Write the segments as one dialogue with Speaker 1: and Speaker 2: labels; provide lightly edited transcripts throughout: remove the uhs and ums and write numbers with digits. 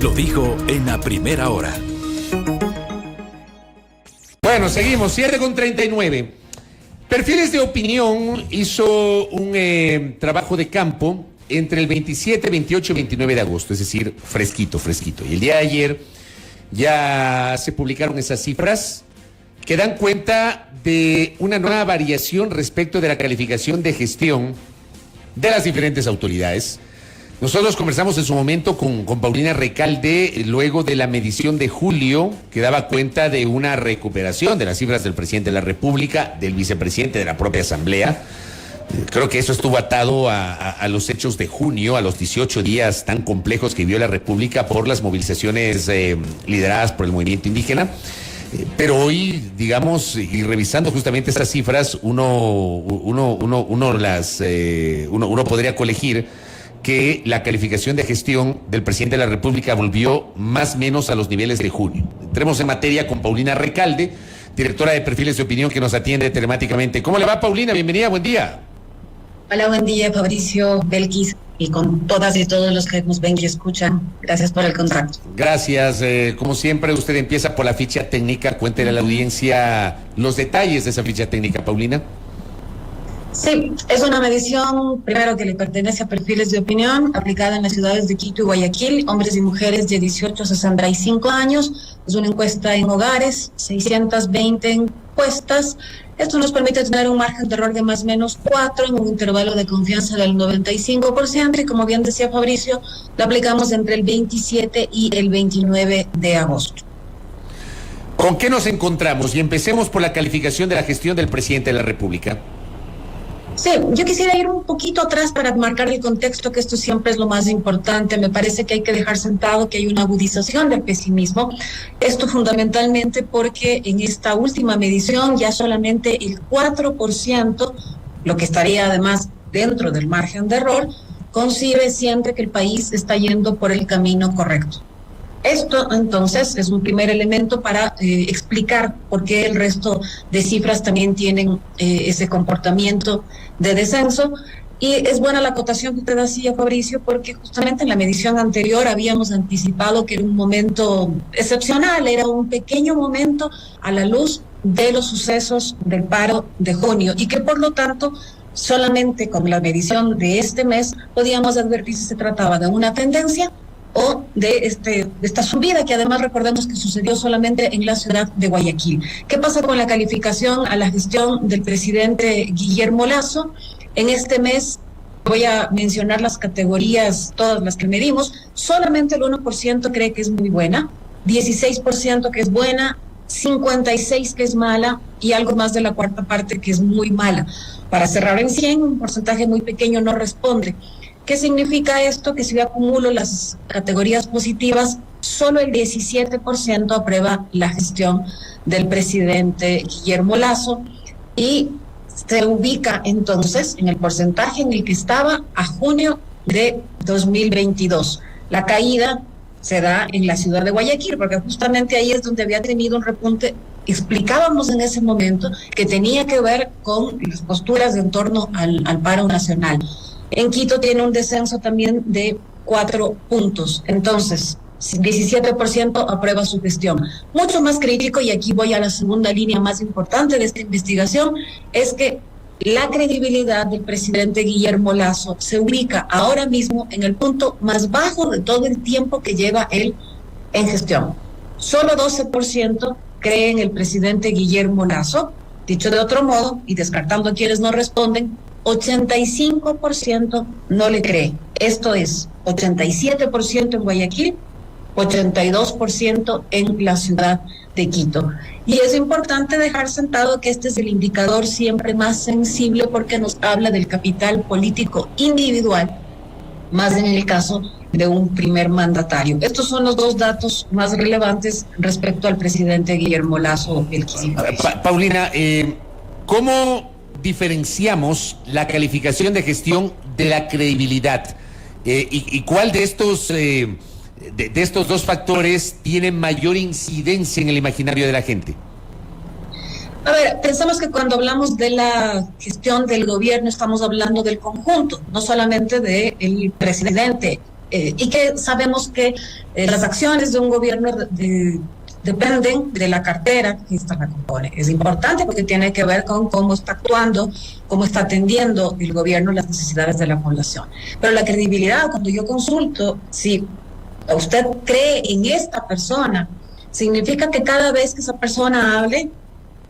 Speaker 1: lo dijo en la primera hora.
Speaker 2: Bueno, seguimos, 7:39. Perfiles de Opinión hizo un trabajo de campo entre el 27, 28 y 29 de agosto, es decir, fresquito. Y el día de ayer ya se publicaron esas cifras que dan cuenta de una nueva variación respecto de la calificación de gestión de las diferentes autoridades. Nosotros conversamos en su momento con Paulina Recalde luego de la medición de julio que daba cuenta de una recuperación de las cifras del presidente de la República, del vicepresidente de la propia Asamblea. Creo que eso estuvo atado a los hechos de junio, a los 18 días tan complejos que vivió la República por las movilizaciones lideradas por el movimiento indígena. Pero hoy, digamos, y revisando justamente estas cifras, uno podría colegir que la calificación de gestión del presidente de la República volvió más o menos a los niveles de junio. Entremos en materia con Paulina Recalde, directora de Perfiles de Opinión, que nos atiende telemáticamente. ¿Cómo le va, Paulina? Bienvenida, buen día.
Speaker 3: Hola, buen día, Fabricio, Belkis, y con todas y todos los que nos ven y escuchan. Gracias por el contacto.
Speaker 2: Gracias. Como siempre, usted empieza por la ficha técnica. Cuéntele a la audiencia los detalles de esa ficha técnica, Paulina.
Speaker 3: Sí, es una medición, primero, que le pertenece a Perfiles de Opinión, aplicada en las ciudades de Quito y Guayaquil, hombres y mujeres de 18 a 65 años. Es una encuesta en hogares, 620 encuestas. Esto nos permite tener un margen de error de más o menos 4 en un intervalo de confianza del 95%, y como bien decía Fabricio, lo aplicamos entre el 27 y el 29 de agosto.
Speaker 2: ¿Con qué nos encontramos? Y empecemos por la calificación de la gestión del presidente de la República.
Speaker 3: Sí, yo quisiera ir un poquito atrás para marcar el contexto, que esto siempre es lo más importante. Me parece que hay que dejar sentado que hay una agudización del pesimismo. Esto fundamentalmente porque en esta última medición ya solamente el 4%, lo que estaría además dentro del margen de error, siente que el país está yendo por el camino correcto. Esto, entonces, es un primer elemento para explicar por qué el resto de cifras también tienen ese comportamiento de descenso. Y es buena la acotación que usted hacía, Fabricio, porque justamente en la medición anterior habíamos anticipado que era un momento excepcional, era un pequeño momento a la luz de los sucesos del paro de junio, y que por lo tanto solamente con la medición de este mes podíamos advertir si se trataba de una tendencia o de esta subida, que además recordemos que sucedió solamente en la ciudad de Guayaquil. ¿Qué pasa con la calificación a la gestión del presidente Guillermo Lasso? En este mes voy a mencionar las categorías, todas las que medimos. Solamente el 1% cree que es muy buena, 16% que es buena, 56% que es mala, y algo más de la cuarta parte que es muy mala. Para cerrar en 100, un porcentaje muy pequeño no responde. ¿Qué significa esto? Que si yo acumulo las categorías positivas, solo el 17% aprueba la gestión del presidente Guillermo Lasso, y se ubica entonces en el porcentaje en el que estaba a junio de 2022. La caída se da en la ciudad de Guayaquil, porque justamente ahí es donde había tenido un repunte. Explicábamos en ese momento que tenía que ver con las posturas en torno al paro nacional. En Quito tiene un descenso también de 4 puntos. Entonces, 17% aprueba su gestión. Mucho más crítico, y aquí voy a la segunda línea más importante de esta investigación, es que la credibilidad del presidente Guillermo Lasso se ubica ahora mismo en el punto más bajo de todo el tiempo que lleva él en gestión. Solo 12% cree en el presidente Guillermo Lasso. Dicho de otro modo, y descartando a quienes no responden, 85% no le cree. Esto es 87% en Guayaquil, 82% en la ciudad de Quito. Y es importante dejar sentado que este es el indicador siempre más sensible, porque nos habla del capital político individual, más en el caso de un primer mandatario. Estos son los dos datos más relevantes respecto al presidente Guillermo Lasso.
Speaker 2: Paulina, ¿cómo diferenciamos la calificación de gestión de la credibilidad? ¿Y cuál de estos dos factores tiene mayor incidencia en el imaginario de la gente?
Speaker 3: A ver, pensamos que cuando hablamos de la gestión del gobierno estamos hablando del conjunto, no solamente del presidente. y que sabemos que las acciones de un gobierno dependen de la cartera que esta la compone. Es importante porque tiene que ver con cómo está actuando, cómo está atendiendo el gobierno las necesidades de la población. Pero la credibilidad, cuando yo consulto, si usted cree en esta persona, significa que cada vez que esa persona hable,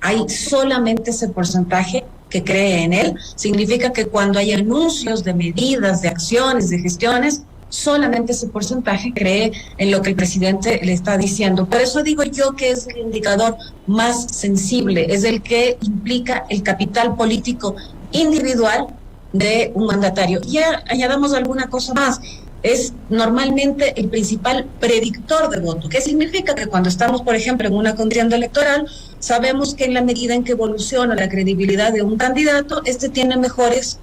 Speaker 3: hay solamente ese porcentaje que cree en él. Significa que cuando hay anuncios de medidas, de acciones, de gestiones, solamente ese porcentaje cree en lo que el presidente le está diciendo. Por eso digo yo que es el indicador más sensible, es el que implica el capital político individual de un mandatario. Y añadamos alguna cosa más. Es normalmente el principal predictor de voto. ¿Qué significa? Que cuando estamos, por ejemplo, en una contienda electoral, sabemos que en la medida en que evoluciona la credibilidad de un candidato, este tiene mejores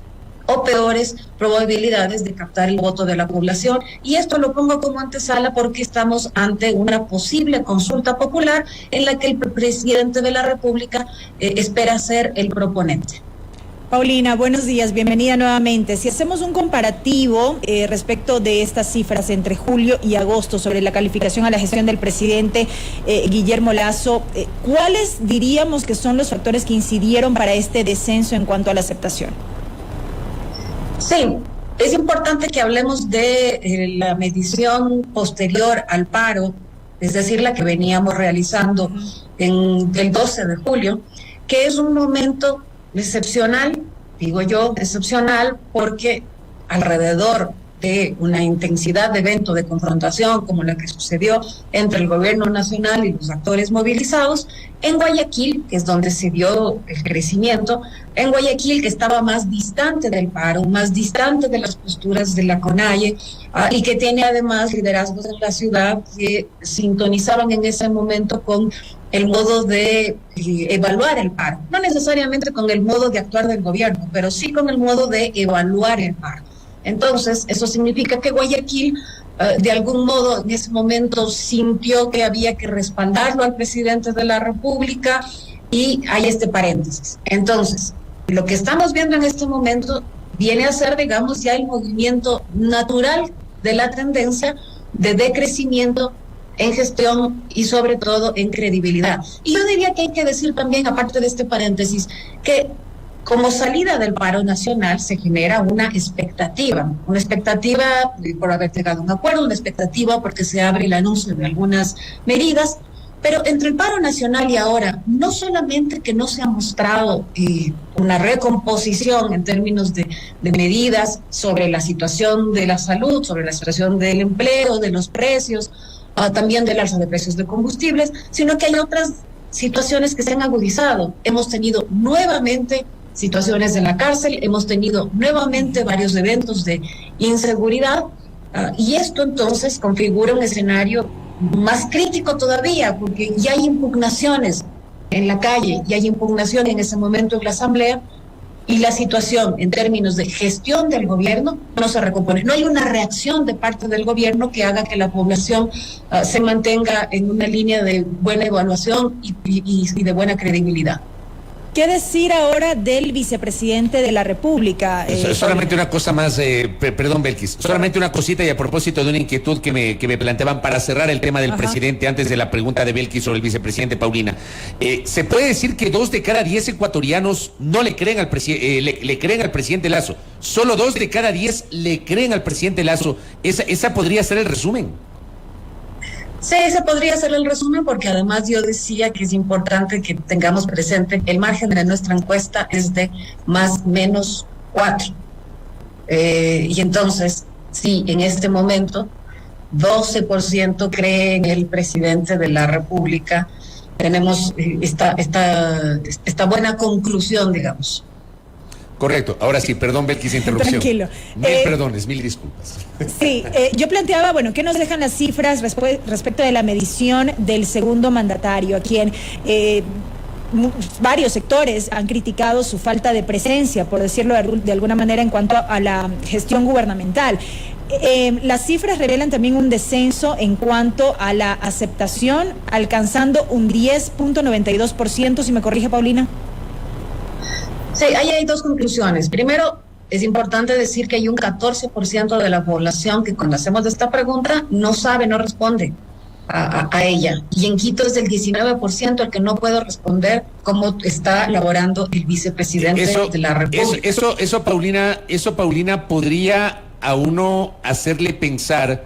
Speaker 3: o peores probabilidades de captar el voto de la población. Y esto lo pongo como antesala porque estamos ante una posible consulta popular en la que el presidente de la República espera ser el proponente.
Speaker 4: Paulina, buenos días, bienvenida nuevamente. Si hacemos un comparativo respecto de estas cifras entre julio y agosto sobre la calificación a la gestión del presidente Guillermo Lasso, ¿cuáles diríamos que son los factores que incidieron para este descenso en cuanto a la aceptación?
Speaker 3: Sí, es importante que hablemos de la medición posterior al paro, es decir, la que veníamos realizando el 12 de julio, que es un momento excepcional, digo yo, excepcional porque alrededor de una intensidad de evento de confrontación como la que sucedió entre el gobierno nacional y los actores movilizados, en Guayaquil, que es donde se dio el crecimiento, en Guayaquil, que estaba más distante del paro, más distante de las posturas de la CONAIE, y que tiene además liderazgos en la ciudad que sintonizaban en ese momento con el modo de evaluar el paro, no necesariamente con el modo de actuar del gobierno, pero sí con el modo de evaluar el paro. Entonces, eso significa que Guayaquil, de algún modo, en ese momento sintió que había que respaldarlo al presidente de la República, y hay este paréntesis. Entonces, lo que estamos viendo en este momento viene a ser, digamos, ya el movimiento natural de la tendencia de decrecimiento en gestión y sobre todo en credibilidad. Y yo diría que hay que decir también, aparte de este paréntesis, que como salida del paro nacional se genera una expectativa por haber llegado a un acuerdo, una expectativa porque se abre el anuncio de algunas medidas, pero entre el paro nacional y ahora, no solamente que no se ha mostrado una recomposición en términos de medidas sobre la situación de la salud, sobre la situación del empleo, de los precios, también del alza de precios de combustibles, sino que hay otras situaciones que se han agudizado. Hemos tenido nuevamente situaciones en la cárcel, hemos tenido nuevamente varios eventos de inseguridad, y esto entonces configura un escenario más crítico todavía, porque ya hay impugnaciones en la calle, ya hay impugnación en ese momento en la Asamblea, y la situación en términos de gestión del gobierno no se recompone. No hay una reacción de parte del gobierno que haga que la población se mantenga en una línea de buena evaluación y de buena credibilidad.
Speaker 4: ¿Qué decir ahora del vicepresidente de la República?
Speaker 2: Solamente una cosa más, perdón, Belkis, solamente una cosita y a propósito de una inquietud que me planteaban para cerrar el tema del presidente antes de la pregunta de Belkis sobre el vicepresidente Paulina. ¿Se puede decir que 2 de cada 10 ecuatorianos no le creen al le creen al presidente Lasso? Solo 2 de cada 10 le creen al presidente Lasso. ¿Esa podría ser el resumen?
Speaker 3: Sí, ese podría ser el resumen, porque además yo decía que es importante que tengamos presente el margen de nuestra encuesta es de más menos 4. Y entonces, sí, en este momento, 12% cree en el presidente de la República. Tenemos esta buena conclusión, digamos.
Speaker 2: Correcto. Ahora sí, perdón, Belkis, interrupción.
Speaker 4: Tranquilo.
Speaker 2: Mil disculpas.
Speaker 4: Sí, yo planteaba, bueno, ¿qué nos dejan las cifras respecto de la medición del segundo mandatario, a quien varios sectores han criticado su falta de presencia, por decirlo de alguna manera, en cuanto a la gestión gubernamental? Las cifras revelan también un descenso en cuanto a la aceptación, alcanzando un 10.92%, si me corrige, Paulina.
Speaker 3: Sí, ahí hay dos conclusiones. Primero, es importante decir que hay un 14% de la población que cuando hacemos esta pregunta no sabe, no responde a ella. Y en Quito es del 19% el que no puede responder cómo está laborando el vicepresidente de la República.
Speaker 2: Eso, Paulina, podría a uno hacerle pensar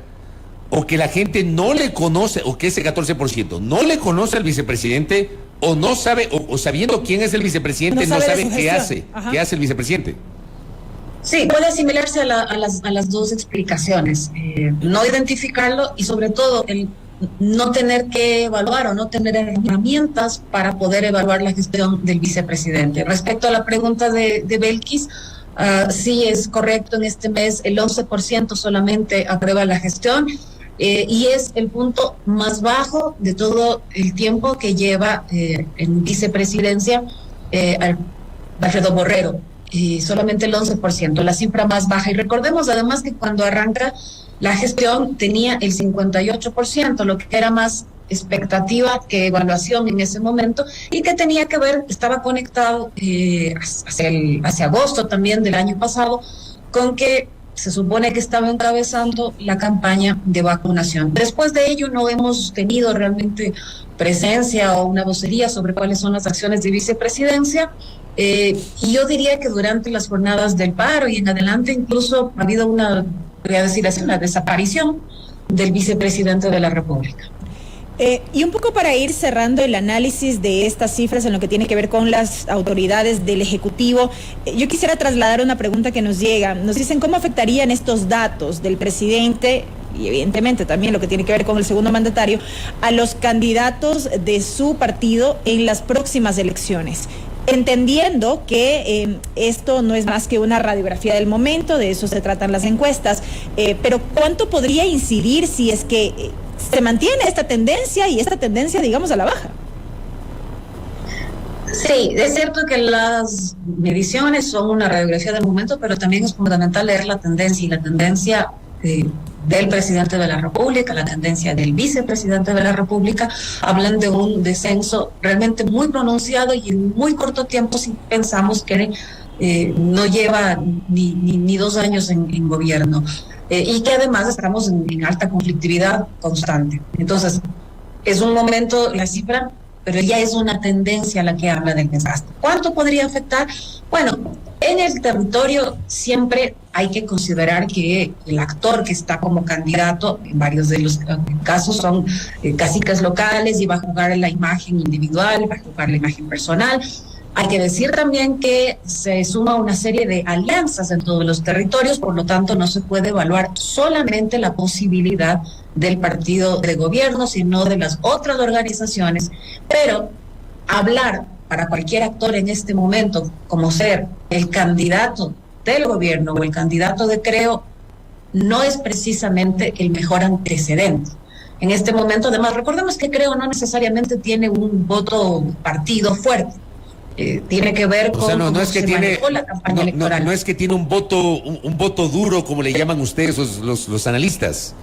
Speaker 2: o que la gente no le conoce, o que ese 14% no le conoce al vicepresidente, o no sabe, o sabiendo quién es el vicepresidente, no sabe qué hace el vicepresidente.
Speaker 3: Sí, puede asimilarse a las dos explicaciones. No identificarlo y sobre todo el no tener que evaluar o no tener herramientas para poder evaluar la gestión del vicepresidente. Respecto a la pregunta de Belkis, sí es correcto, en este mes el 11% solamente aprueba la gestión y es el punto más bajo de todo el tiempo que lleva en vicepresidencia Alfredo Borrero. Solamente el 11%, la cifra más baja. Y recordemos además que cuando arranca la gestión tenía el 58%, lo que era más expectativa que evaluación en ese momento, y que tenía que ver, estaba conectado hacia agosto también del año pasado, con que se supone que estaba encabezando la campaña de vacunación. Después de ello no hemos tenido realmente presencia o una vocería sobre cuáles son las acciones de vicepresidencia. Y yo diría que durante las jornadas del paro y en adelante incluso ha habido una desaparición del vicepresidente de la República.
Speaker 4: Y un poco para ir cerrando el análisis de estas cifras en lo que tiene que ver con las autoridades del Ejecutivo, yo quisiera trasladar una pregunta que nos llega. Nos dicen cómo afectarían estos datos del presidente y evidentemente también lo que tiene que ver con el segundo mandatario a los candidatos de su partido en las próximas elecciones. Entendiendo que esto no es más que una radiografía del momento, de eso se tratan las encuestas, pero ¿cuánto podría incidir si es que se mantiene esta tendencia y esta tendencia, digamos, a la baja?
Speaker 3: Sí, es cierto que las mediciones son una radiografía del momento, pero también es fundamental leer la tendencia, y la tendencia del presidente de la República, la tendencia del vicepresidente de la República, hablan de un descenso realmente muy pronunciado y en muy corto tiempo, si pensamos que no lleva ni 2 años en gobierno, y que además estamos en alta conflictividad constante. Entonces, es un momento, la cifra, pero ya es una tendencia la que habla del desastre. ¿Cuánto podría afectar? Bueno, en el territorio siempre hay que considerar que el actor que está como candidato, en varios de los casos son caciques locales, y va a jugar la imagen individual, va a jugar la imagen personal. Hay que decir también que se suma una serie de alianzas en todos los territorios, por lo tanto no se puede evaluar solamente la posibilidad del partido de gobierno, sino de las otras organizaciones. Pero hablar para cualquier actor en este momento como ser el candidato del gobierno o el candidato de Creo no es precisamente el mejor antecedente. En este momento, además, recordemos que Creo no necesariamente tiene un voto partido fuerte. Tiene que ver con
Speaker 2: no es que tiene
Speaker 3: la campaña electoral.
Speaker 2: No es que tiene un voto duro, como le llaman ustedes los analistas.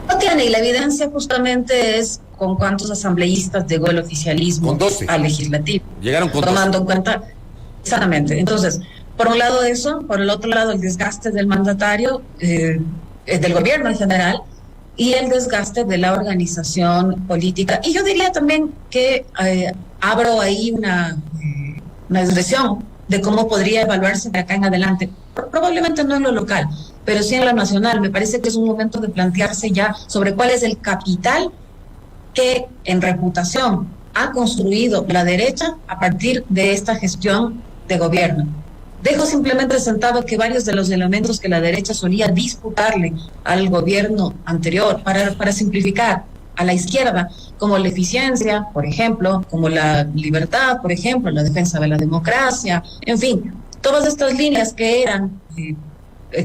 Speaker 3: No tiene, y la evidencia justamente es con cuántos asambleístas llegó el oficialismo al legislativo.
Speaker 2: Llegaron con
Speaker 3: tomando en cuenta, exactamente. Entonces, por un lado eso, por el otro lado el desgaste del mandatario, del gobierno en general, y el desgaste de la organización política. Y yo diría también que abro ahí una expresión de cómo podría evaluarse de acá en adelante. Probablemente no en lo local, pero sí en lo nacional. Me parece que es un momento de plantearse ya sobre cuál es el capital que en reputación ha construido la derecha a partir de esta gestión de gobierno. Dejo simplemente sentado que varios de los elementos que la derecha solía disputarle al gobierno anterior, para simplificar, a la izquierda, como la eficiencia, por ejemplo, como la libertad, por ejemplo, la defensa de la democracia, en fin, todas estas líneas que eran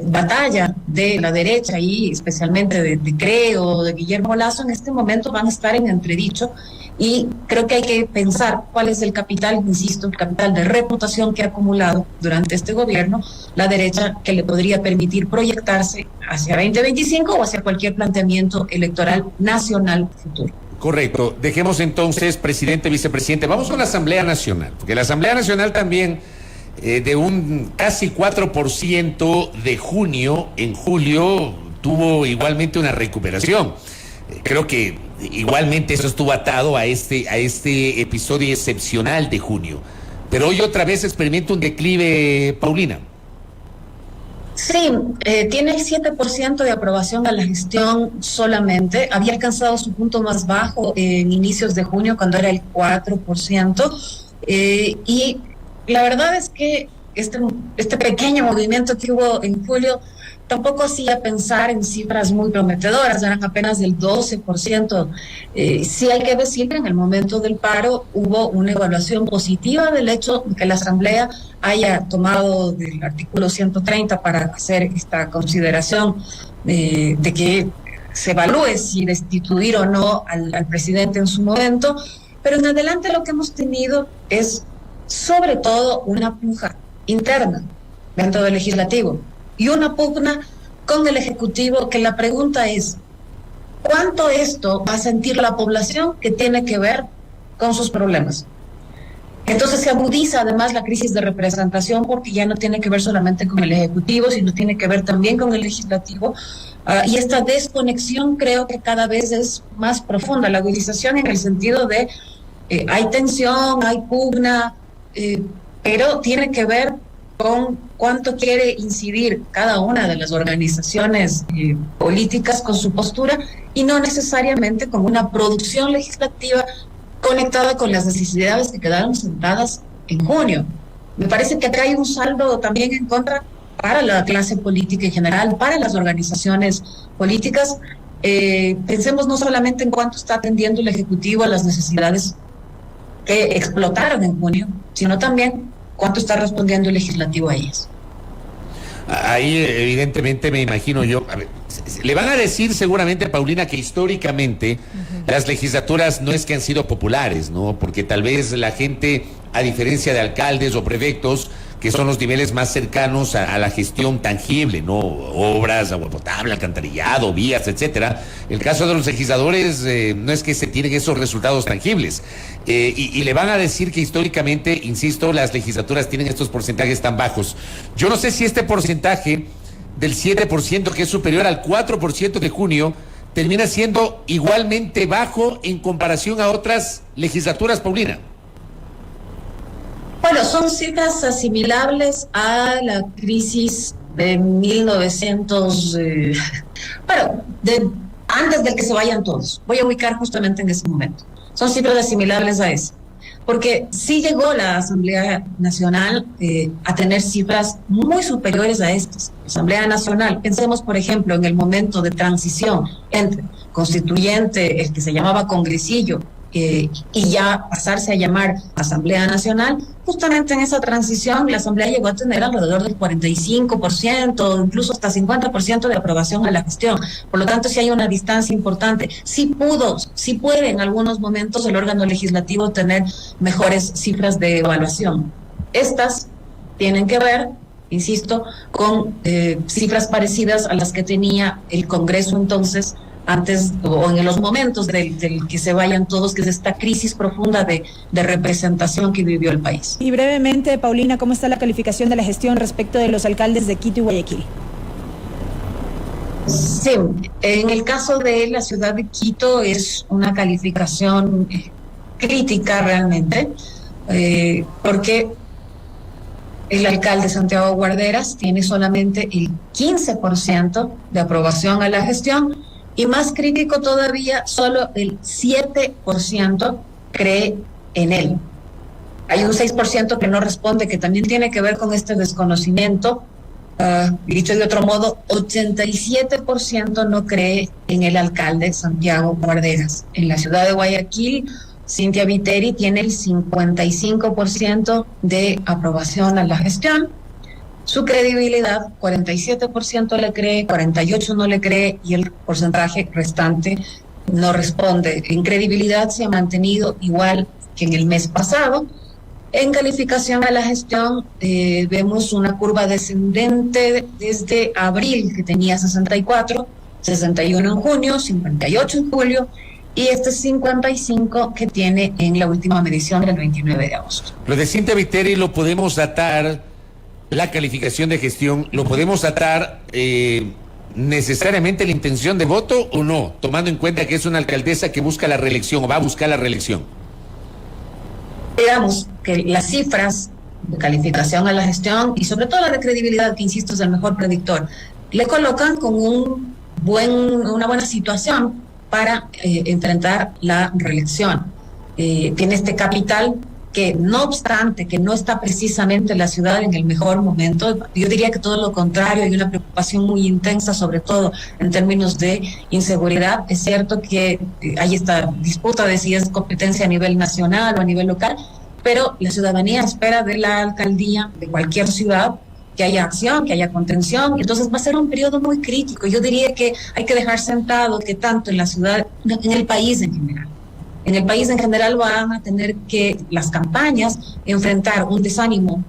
Speaker 3: batalla de la derecha y especialmente de Creo, de Guillermo Lasso, en este momento van a estar en entredicho, y creo que hay que pensar cuál es el capital, insisto, el capital de reputación que ha acumulado durante este gobierno la derecha, que le podría permitir proyectarse hacia 2025 o hacia cualquier planteamiento electoral nacional futuro.
Speaker 2: Correcto. Dejemos entonces presidente, vicepresidente. Vamos con la Asamblea Nacional, porque la Asamblea Nacional también de un casi 4% de junio. En julio tuvo igualmente una recuperación. Creo que igualmente eso estuvo atado a este episodio excepcional de junio. Pero hoy otra vez experimenta un declive, Paulina.
Speaker 3: Sí, tiene el 7% de aprobación a la gestión solamente. Había alcanzado su punto más bajo en inicios de junio, cuando era el 4%. Y la verdad es que este pequeño movimiento que hubo en julio tampoco hacía pensar en cifras muy prometedoras, eran apenas del 12%. Sí hay que decir que en el momento del paro hubo una evaluación positiva del hecho de que la Asamblea haya tomado del artículo 130 para hacer esta consideración de que se evalúe si destituir o no al presidente en su momento, pero en adelante lo que hemos tenido es sobre todo una puja interna dentro del legislativo y una pugna con el Ejecutivo, que la pregunta es, ¿cuánto esto va a sentir la población que tiene que ver con sus problemas? Entonces se agudiza además la crisis de representación, porque ya no tiene que ver solamente con el Ejecutivo, sino tiene que ver también con el Legislativo, y esta desconexión creo que cada vez es más profunda, la agudización en el sentido de hay tensión, hay pugna, pero tiene que ver con cuánto quiere incidir cada una de las organizaciones políticas con su postura, y no necesariamente con una producción legislativa conectada con las necesidades que quedaron sentadas en junio. Me parece que acá hay un saldo también en contra para la clase política en general, para las organizaciones políticas. Pensemos no solamente en cuánto está atendiendo el Ejecutivo a las necesidades que explotaron en junio, sino también cuánto está respondiendo el Legislativo a ellas.
Speaker 2: Ahí evidentemente me imagino yo, a ver, le van a decir seguramente, Paulina, que históricamente las legislaturas no es que han sido populares, ¿no? Porque tal vez la gente, a diferencia de alcaldes o prefectos, que son los niveles más cercanos a la gestión tangible, ¿no? Obras, agua potable, alcantarillado, vías, etcétera. El caso de los legisladores no es que se tienen esos resultados tangibles. Y le van a decir que históricamente, insisto, las legislaturas tienen estos porcentajes tan bajos. Yo no sé si este porcentaje del 7%, que es superior al 4% de junio, termina siendo igualmente bajo en comparación a otras legislaturas, Paulina.
Speaker 3: Bueno, son cifras asimilables a la crisis de 1900, antes del que se vayan todos. Voy a ubicar justamente en ese momento. Son cifras asimilables a eso, porque sí llegó la Asamblea Nacional a tener cifras muy superiores a estas. La Asamblea Nacional, pensemos por ejemplo en el momento de transición entre constituyente, el que se llamaba Congresillo, y ya pasarse a llamar Asamblea Nacional. Justamente en esa transición la Asamblea llegó a tener alrededor del 45%, incluso hasta 50% de aprobación a la gestión. Por lo tanto, sí hay una distancia importante. Sí puede en algunos momentos el órgano legislativo tener mejores cifras de evaluación. Estas tienen que ver, insisto, con cifras parecidas a las que tenía el Congreso entonces, antes o en los momentos del que se vayan todos, que es esta crisis profunda de representación que vivió el país.
Speaker 4: Y brevemente, Paulina, ¿cómo está la calificación de la gestión respecto de los alcaldes de Quito y Guayaquil?
Speaker 3: Sí, en el caso de la ciudad de Quito es una calificación crítica realmente, porque el alcalde Santiago Guarderas tiene solamente el 15% de aprobación a la gestión, y más crítico todavía, solo el 7% cree en él. Hay un 6% que no responde, que también tiene que ver con este desconocimiento. Dicho de otro modo, 87% no cree en el alcalde Santiago Guarderas. En la ciudad de Guayaquil, Cintia Viteri tiene el 55% de aprobación a la gestión. Su credibilidad, 47% le cree, 48% no le cree, y el porcentaje restante no responde. En credibilidad se ha mantenido igual que en el mes pasado. En calificación a la gestión vemos una curva descendente desde abril, que tenía 64, 61 en junio, 58 en julio, y este 55 que tiene en la última medición del 29 de agosto.
Speaker 2: Lo de Cintia Viteri lo podemos datar la calificación de gestión, ¿lo podemos atar necesariamente la intención de voto o no? Tomando en cuenta que es una alcaldesa que busca la reelección o va a buscar la reelección.
Speaker 3: Digamos que las cifras de calificación a la gestión y sobre todo la de credibilidad, que insisto es el mejor predictor, le colocan con una buena situación para enfrentar la reelección. Tiene este capital que, no obstante que no está precisamente la ciudad en el mejor momento, yo diría que todo lo contrario, hay una preocupación muy intensa, sobre todo en términos de inseguridad. Es cierto que hay esta disputa de si es competencia a nivel nacional o a nivel local, pero la ciudadanía espera de la alcaldía de cualquier ciudad que haya acción, que haya contención, entonces va a ser un periodo muy crítico. Yo diría que hay que dejar sentado que tanto en la ciudad, en el país en general van a tener que las campañas enfrentar un desánimo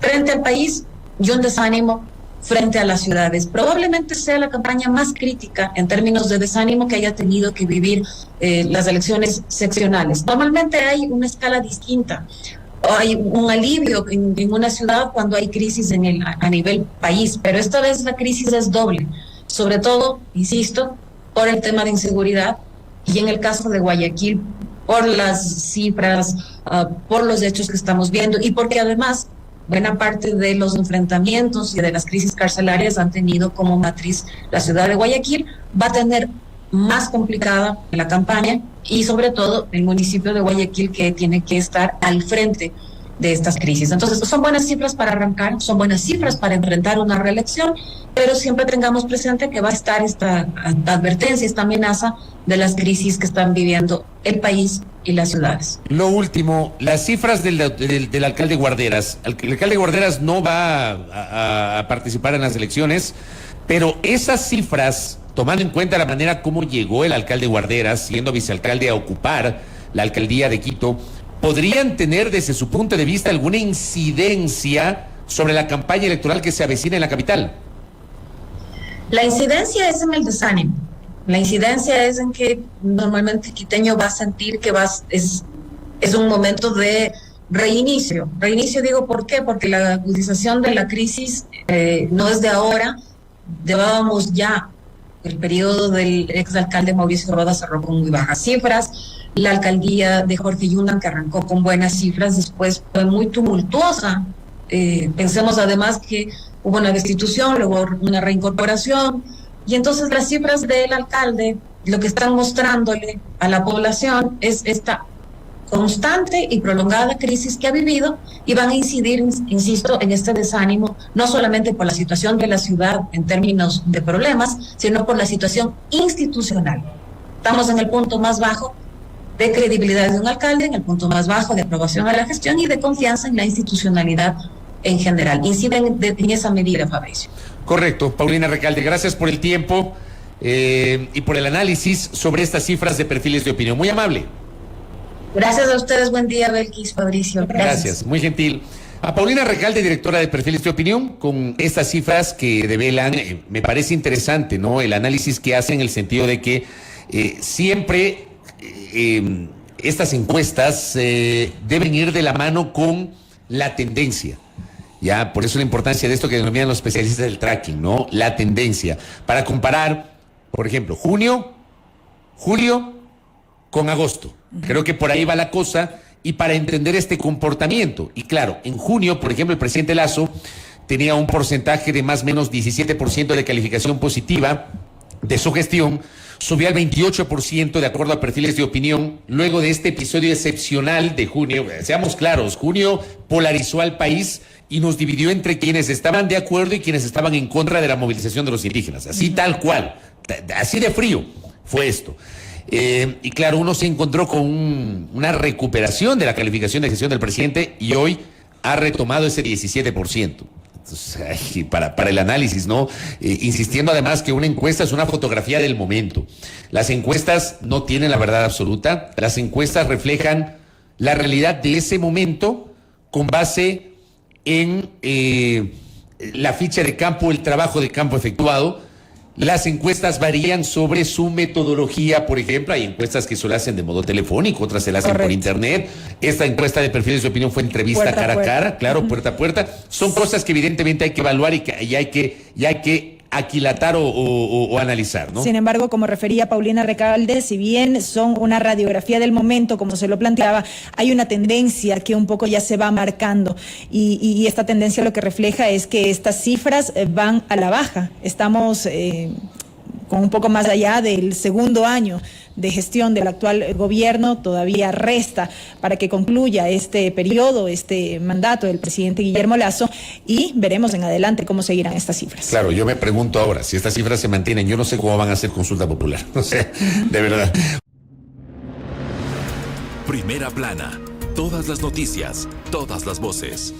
Speaker 3: frente al país y un desánimo frente a las ciudades. Probablemente sea la campaña más crítica en términos de desánimo que haya tenido que vivir las elecciones seccionales. Normalmente hay una escala distinta. Hay un alivio en una ciudad cuando hay crisis a nivel país, pero esta vez la crisis es doble, sobre todo, insisto, por el tema de inseguridad y en el caso de Guayaquil, por las cifras, por los hechos que estamos viendo y porque además buena parte de los enfrentamientos y de las crisis carcelarias han tenido como matriz la ciudad de Guayaquil. Va a tener más complicada la campaña y sobre todo el municipio de Guayaquil, que tiene que estar al frente de estas crisis. Entonces son buenas cifras para arrancar, son buenas cifras para enfrentar una reelección, pero siempre tengamos presente que va a estar esta advertencia, esta amenaza de las crisis que están viviendo el país y las ciudades.
Speaker 2: Lo último, las cifras del alcalde Guarderas. El alcalde Guarderas no va a participar en las elecciones, pero esas cifras, tomando en cuenta la manera como llegó el alcalde Guarderas, siendo vicealcalde, a ocupar la alcaldía de Quito, ¿podrían tener desde su punto de vista alguna incidencia sobre la campaña electoral que se avecina en la capital?
Speaker 3: La incidencia es en el desánimo. La incidencia es en que normalmente el quiteño va a sentir que es un momento de reinicio. Reinicio digo, ¿por qué? Porque la agudización de la crisis no es de ahora. Llevábamos ya el periodo del exalcalde Mauricio Roda cerró con muy bajas cifras. La alcaldía de Jorge Yundan, que arrancó con buenas cifras, después fue muy tumultuosa. Pensemos además que hubo una destitución, luego una reincorporación, y entonces las cifras del alcalde lo que están mostrándole a la población es esta constante y prolongada crisis que ha vivido, y van a incidir, insisto, en este desánimo, no solamente por la situación de la ciudad en términos de problemas, sino por la situación institucional. Estamos en el punto más bajo de credibilidad de un alcalde, en el punto más bajo de aprobación a la gestión y de confianza en la institucionalidad en general. Inciden en esa medida, Fabricio.
Speaker 2: Correcto, Paulina Recalde, gracias por el tiempo y por el análisis sobre estas cifras de perfiles de opinión. Muy amable.
Speaker 3: Gracias a ustedes, buen día, Belkis, Fabricio.
Speaker 2: Gracias, muy gentil. A Paulina Recalde, directora de Perfiles de Opinión, con estas cifras que develan, me parece interesante, ¿no? El análisis que hace en el sentido de que siempre estas encuestas deben ir de la mano con la tendencia. Ya, por eso la importancia de esto que denominan los especialistas del tracking, ¿no? La tendencia. Para comparar, por ejemplo, julio con agosto. Creo que por ahí va la cosa, y para entender este comportamiento. Y claro, en junio, por ejemplo, el presidente Lasso tenía un porcentaje de más o menos 17% de calificación positiva de su gestión, subió al 28% de acuerdo a Perfiles de Opinión, luego de este episodio excepcional de junio. Seamos claros, junio polarizó al país y nos dividió entre quienes estaban de acuerdo y quienes estaban en contra de la movilización de los indígenas. Así tal cual, así de frío fue esto. Y claro, uno se encontró con una recuperación de la calificación de gestión del presidente y hoy ha retomado ese 17%. Entonces, para el análisis, ¿no? Insistiendo además que una encuesta es una fotografía del momento. Las encuestas no tienen la verdad absoluta. Las encuestas reflejan la realidad de ese momento con base en la ficha de campo, el trabajo de campo efectuado. Las encuestas varían sobre su metodología. Por ejemplo, hay encuestas que se lo hacen de modo telefónico, otras se las hacen por internet. Esta encuesta de perfiles de opinión fue entrevista
Speaker 4: Puerta a
Speaker 2: cara a
Speaker 4: puerta.
Speaker 2: cara, claro, puerta a puerta. Son cosas que evidentemente hay que evaluar y hay que aquilatar o analizar, ¿no?
Speaker 4: Sin embargo, como refería Paulina Recalde, si bien son una radiografía del momento, como se lo planteaba, hay una tendencia que un poco ya se va marcando y esta tendencia lo que refleja es que estas cifras van a la baja. Estamos con un poco más allá del segundo año de gestión del actual gobierno, todavía resta para que concluya este periodo, este mandato del presidente Guillermo Lasso, y veremos en adelante cómo seguirán estas cifras.
Speaker 2: Claro, yo me pregunto ahora, si estas cifras se mantienen, yo no sé cómo van a hacer consulta popular, no sé, de verdad.
Speaker 1: Primera plana, todas las noticias, todas las voces.